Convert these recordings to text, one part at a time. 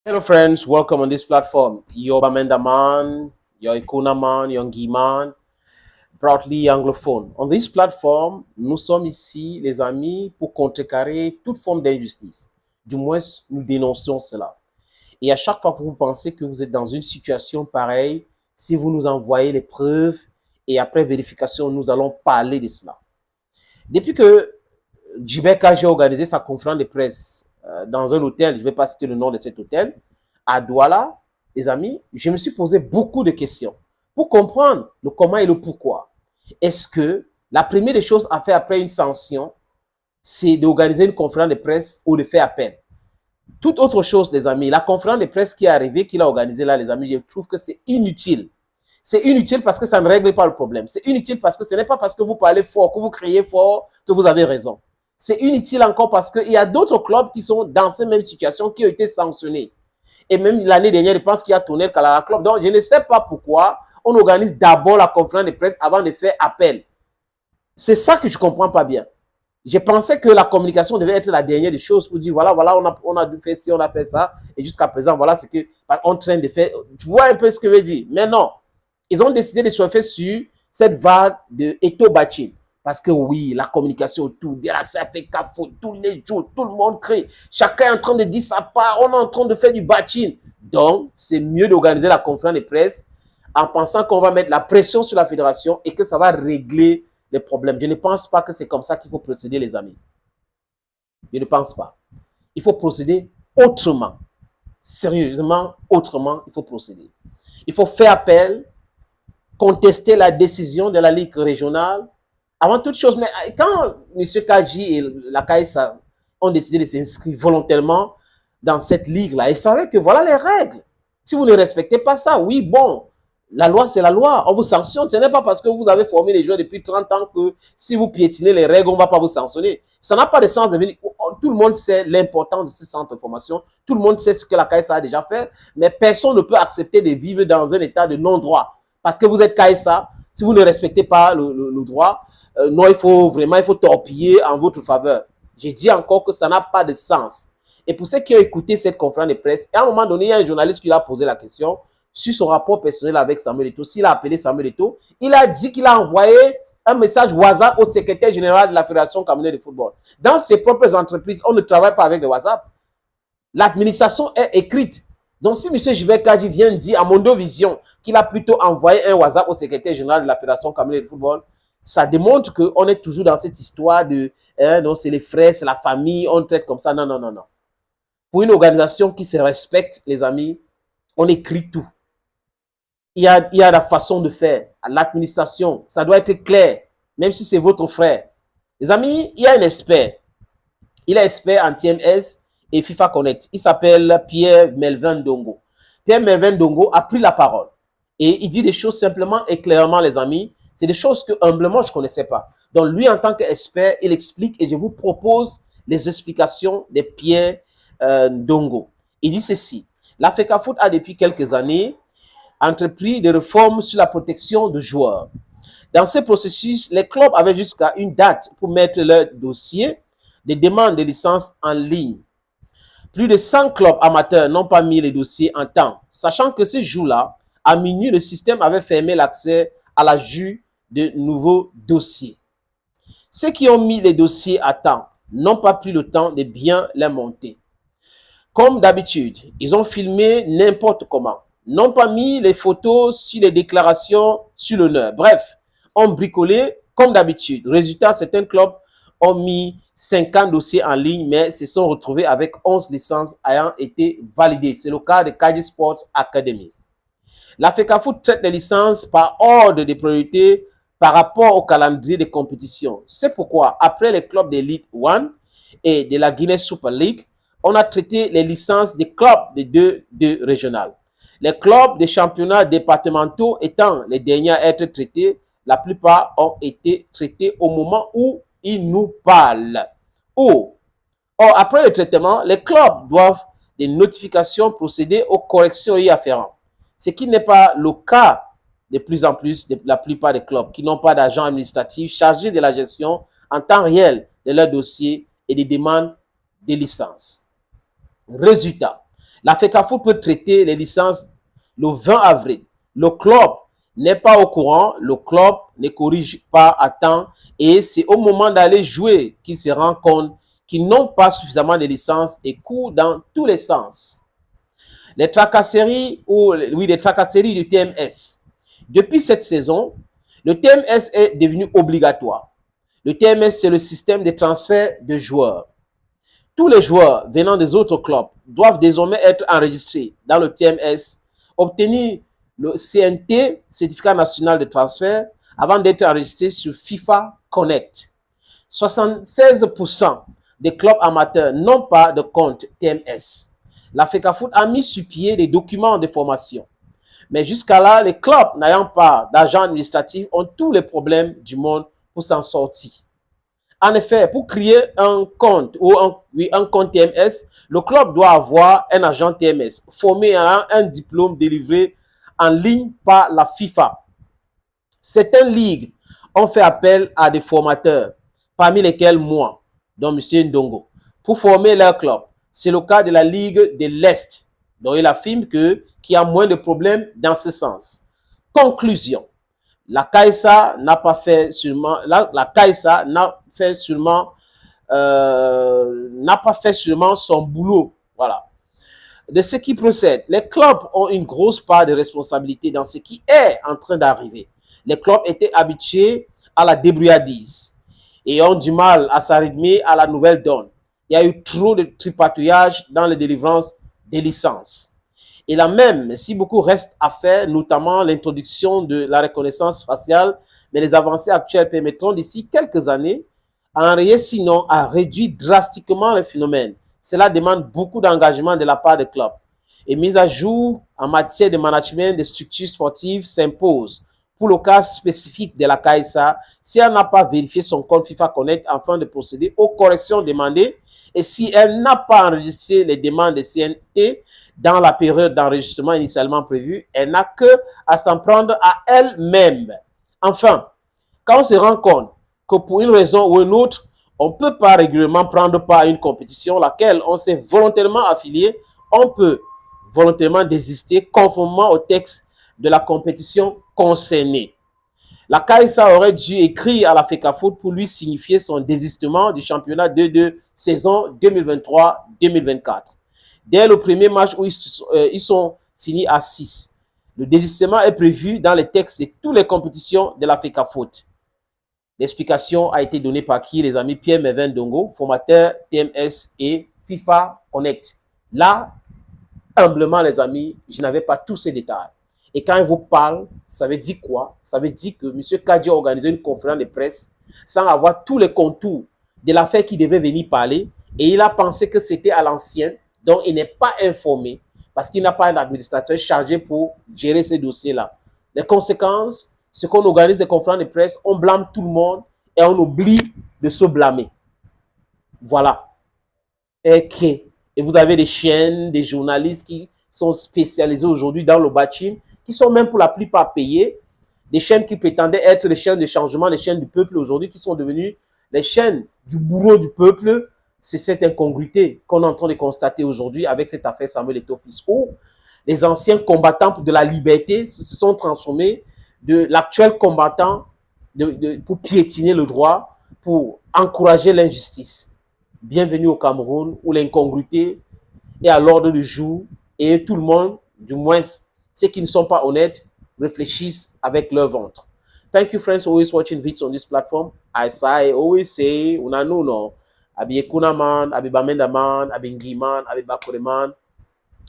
Hello, friends. Welcome on this platform. Your Bamenda man, your Ikuna man, your Ngi man, proudly anglophone. On this platform, nous sommes ici, les amis, pour contrecarrer toute forme d'injustice. Du moins, nous dénonçons cela. Et à chaque fois que vous pensez que vous êtes dans une situation pareille, si vous nous envoyez les preuves et après vérification, nous allons parler de cela. Depuis que Djibek a organisé sa conférence de presse dans un hôtel, je ne vais pas citer le nom de cet hôtel, à Douala, les amis, je me suis posé beaucoup de questions pour comprendre le comment et le pourquoi. Est-ce que la première des choses à faire après une sanction, c'est d'organiser une conférence de presse ou de faire appel? Toute autre chose, les amis, la conférence de presse qui est arrivée, qu'il a organisée là, les amis, je trouve que c'est inutile. C'est inutile parce que ça ne règle pas le problème. C'est inutile parce que ce n'est pas parce que vous parlez fort, que vous criez fort, que vous avez raison. C'est inutile encore parce qu'il y a d'autres clubs qui sont dans ces mêmes situations, qui ont été sanctionnés. Et même l'année dernière, je pense qu'il y a tourné le Calara Club. Donc, je ne sais pas pourquoi on organise d'abord la conférence de presse avant de faire appel. C'est ça que je ne comprends pas bien. Je pensais que la communication devait être la dernière des choses pour dire, voilà, on a fait ci, on a fait ça. Et jusqu'à présent, voilà ce qu'on train de faire. Tu vois un peu ce que je veux dire. Mais non. Ils ont décidé de surfer sur cette vague de Eto Bachin. Parce que oui, la communication autour de la CFK, tous les jours, tout le monde crie. Chacun est en train de dire sa part, on est en train de faire du bachin. Donc, c'est mieux d'organiser la conférence de presse en pensant qu'on va mettre la pression sur la fédération et que ça va régler les problèmes. Je ne pense pas que c'est comme ça qu'il faut procéder, les amis. Je ne pense pas. Il faut procéder autrement. Sérieusement, autrement, il faut procéder. Il faut faire appel, contester la décision de la Ligue régionale. Avant toute chose, mais quand M. Kadji et la CAISA ont décidé de s'inscrire volontairement dans cette ligue-là, ils savaient que voilà les règles. Si vous ne respectez pas ça, oui, bon, la loi, c'est la loi. On vous sanctionne. Ce n'est pas parce que vous avez formé les joueurs depuis 30 ans que si vous piétinez les règles, on ne va pas vous sanctionner. Ça n'a pas de sens de venir. Tout le monde sait l'importance de ce centre de formation. Tout le monde sait ce que la CAISA a déjà fait. Mais personne ne peut accepter de vivre dans un état de non-droit. Parce que vous êtes CAISA, si vous ne respectez pas le droit, non, il faut torpiller en votre faveur. Je dis encore que ça n'a pas de sens. Et pour ceux qui ont écouté cette conférence de presse, à un moment donné, il y a un journaliste qui lui a posé la question sur son rapport personnel avec Samuel Eto'o. S'il a appelé Samuel Eto'o, il a dit qu'il a envoyé un message WhatsApp au secrétaire général de la Fédération camerounaise de football. Dans ses propres entreprises, on ne travaille pas avec le WhatsApp. L'administration est écrite. Donc, si M. Djibek Kadji vient dire à Mondovision qu'il a plutôt envoyé un WhatsApp au secrétaire général de la Fédération camerounaise de football, ça démontre qu'on est toujours dans cette histoire de non, c'est les frères, c'est la famille, on traite comme ça. Non, non, non, non. Pour une organisation qui se respecte, les amis, on écrit tout. Il y a la façon de faire. L'administration, ça doit être clair, même si c'est votre frère. Les amis, il y a un expert. Il est expert en TMS et FIFA Connect. Il s'appelle Pierre Melvin Dongo. Pierre Melvin Dongo a pris la parole. Et il dit des choses simplement et clairement, les amis. C'est des choses que humblement, je ne connaissais pas. Donc, lui, en tant qu'expert, il explique et je vous propose les explications de Pierre Dongo. Il dit ceci. La FECAFOOT a depuis quelques années entrepris des réformes sur la protection de joueurs. Dans ce processus, les clubs avaient jusqu'à une date pour mettre leur dossier de demande de licence en ligne. Plus de 100 clubs amateurs n'ont pas mis les dossiers en temps, sachant que ce jour-là, à minuit, le système avait fermé l'accès à la vue de nouveaux dossiers. Ceux qui ont mis les dossiers à temps n'ont pas pris le temps de bien les monter. Comme d'habitude, ils ont filmé n'importe comment, n'ont pas mis les photos sur les déclarations sur l'honneur. Bref, ont bricolé comme d'habitude. Résultat, certains clubs ont mis 50 dossiers en ligne, mais se sont retrouvés avec 11 licences ayant été validées. C'est le cas de Kadji Sports Academy. La FECAFOOT traite les licences par ordre de priorité par rapport au calendrier de compétition. C'est pourquoi, après les clubs d'Elite One et de la Guinée Super League, on a traité les licences des clubs de deux régionales. Les clubs des championnats départementaux étant les derniers à être traités, la plupart ont été traités au moment où ils nous parlent. Or, après le traitement, les clubs doivent des notifications procéder aux corrections y afférentes. Ce qui n'est pas le cas de plus en plus de la plupart des clubs qui n'ont pas d'agents administratifs chargés de la gestion en temps réel de leurs dossiers et des demandes de licence. Résultat, La FECAFOOT peut traiter les licences le 20 avril. Le club n'est pas au courant, le club ne corrige pas à temps et c'est au moment d'aller jouer qu'ils se rendent compte qu'ils n'ont pas suffisamment de licences et courent dans tous les sens. Les tracasseries, les tracasseries du TMS. Depuis cette saison, le TMS est devenu obligatoire. Le TMS, c'est le système de transfert de joueurs. Tous les joueurs venant des autres clubs doivent désormais être enregistrés dans le TMS, obtenir le CNT, Certificat National de Transfert, avant d'être enregistrés sur FIFA Connect. 76% des clubs amateurs n'ont pas de compte TMS. La FECAFOOT a mis sur pied des documents de formation. Mais jusqu'à là, les clubs n'ayant pas d'argent administratif ont tous les problèmes du monde pour s'en sortir. En effet, pour créer un compte ou un compte TMS, le club doit avoir un agent TMS formé à un diplôme délivré en ligne par la FIFA. Certaines ligues ont fait appel à des formateurs, parmi lesquels moi, dont M. Ndongo, pour former leur club. C'est le cas de la Ligue de l'Est, dont il affirme qu'il y a moins de problèmes dans ce sens. Conclusion. La CAISA n'a pas fait seulement, n'a pas fait seulement son boulot. Voilà. De ce qui procède, les clubs ont une grosse part de responsabilité dans ce qui est en train d'arriver. Les clubs étaient habitués à la débrouillardise et ont du mal à s'arrimer à la nouvelle donne. Il y a eu trop de tripatouillage dans la délivrance des licences. Et là même, si beaucoup reste à faire, notamment l'introduction de la reconnaissance faciale, mais les avancées actuelles permettront d'ici quelques années à enrayer, sinon à réduire drastiquement le phénomène. Cela demande beaucoup d'engagement de la part des clubs. Et mise à jour en matière de management des structures sportives s'impose. Pour le cas spécifique de la CAISA, si elle n'a pas vérifié son compte FIFA Connect afin de procéder aux corrections demandées et si elle n'a pas enregistré les demandes de CNT dans la période d'enregistrement initialement prévue, elle n'a que à s'en prendre à elle-même. Enfin, quand on se rend compte que pour une raison ou une autre, on ne peut pas régulièrement prendre part à une compétition laquelle on s'est volontairement affilié, on peut volontairement désister conformément au texte de la compétition concernée. La CAISA aurait dû écrire à la FECAFOOT pour lui signifier son désistement du championnat de saison 2023-2024. Dès le premier match où ils sont finis à 6. Le désistement est prévu dans les textes de toutes les compétitions de la FECAFOOT. L'explication a été donnée par qui? Les amis Pierre-Mervin Ndongo, formateur TMS et FIFA Connect. Là, humblement les amis, je n'avais pas tous ces détails. Et quand il vous parle, ça veut dire quoi? Ça veut dire que M. Kadi a organisé une conférence de presse sans avoir tous les contours de l'affaire qui devait venir parler. Et il a pensé que c'était à l'ancienne, donc il n'est pas informé parce qu'il n'a pas un administrateur chargé pour gérer ces dossiers-là. Les conséquences, c'est qu'on organise des conférences de presse, on blâme tout le monde et on oublie de se blâmer. Voilà. Et vous avez des chaînes, des journalistes qui sont spécialisés aujourd'hui dans le bashing, qui sont même pour la plupart payés, des chaînes qui prétendaient être les chaînes de changement, les chaînes du peuple aujourd'hui, qui sont devenues les chaînes du bourreau du peuple. C'est cette incongruité qu'on est en train de constater aujourd'hui avec cette affaire Samuel Eto'o-Fisco. Les anciens combattants de la liberté se sont transformés de l'actuel combattant pour piétiner le droit, pour encourager l'injustice. Bienvenue au Cameroun où l'incongruité est à l'ordre du jour et tout le monde, du moins ceux qui ne sont pas honnêtes, réfléchissent avec leur ventre. Thank you friends always watching videos on this platform. As I always say, unanuno, abi Ekuna man, abi Bamenda man, abi Ngi man, abi Bakure man.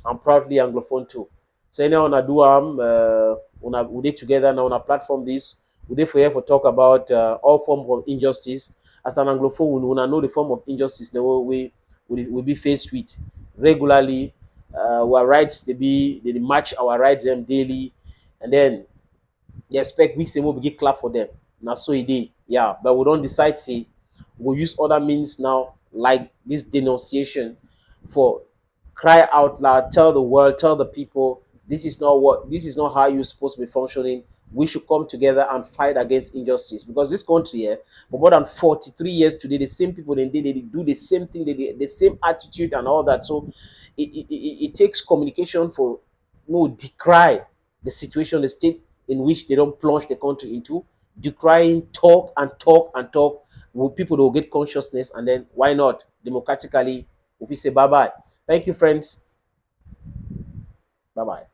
I'm proudly Anglophone too. So now on a do we did together now on a platform this. We did for talk about all forms of injustice. As an Anglophone, we know the form of injustice that we be faced with regularly. Our rights they match our rights them daily, and then they expect we say we get clap for them. Now so it is, yeah. But we don't decide say we'll use other means now like this denunciation for cry out loud, tell the world, tell the people this is not how you're supposed to be functioning we should come together and fight against injustice. Because this country here, for more than 43 years today, the same people, they do the same thing, the same attitude and all that. So it takes communication for decry the situation, the state in which they don't plunge the country into, decrying, talk and talk and talk with people that will get consciousness, and then why not democratically if we say bye bye. Thank you, friends. Bye bye.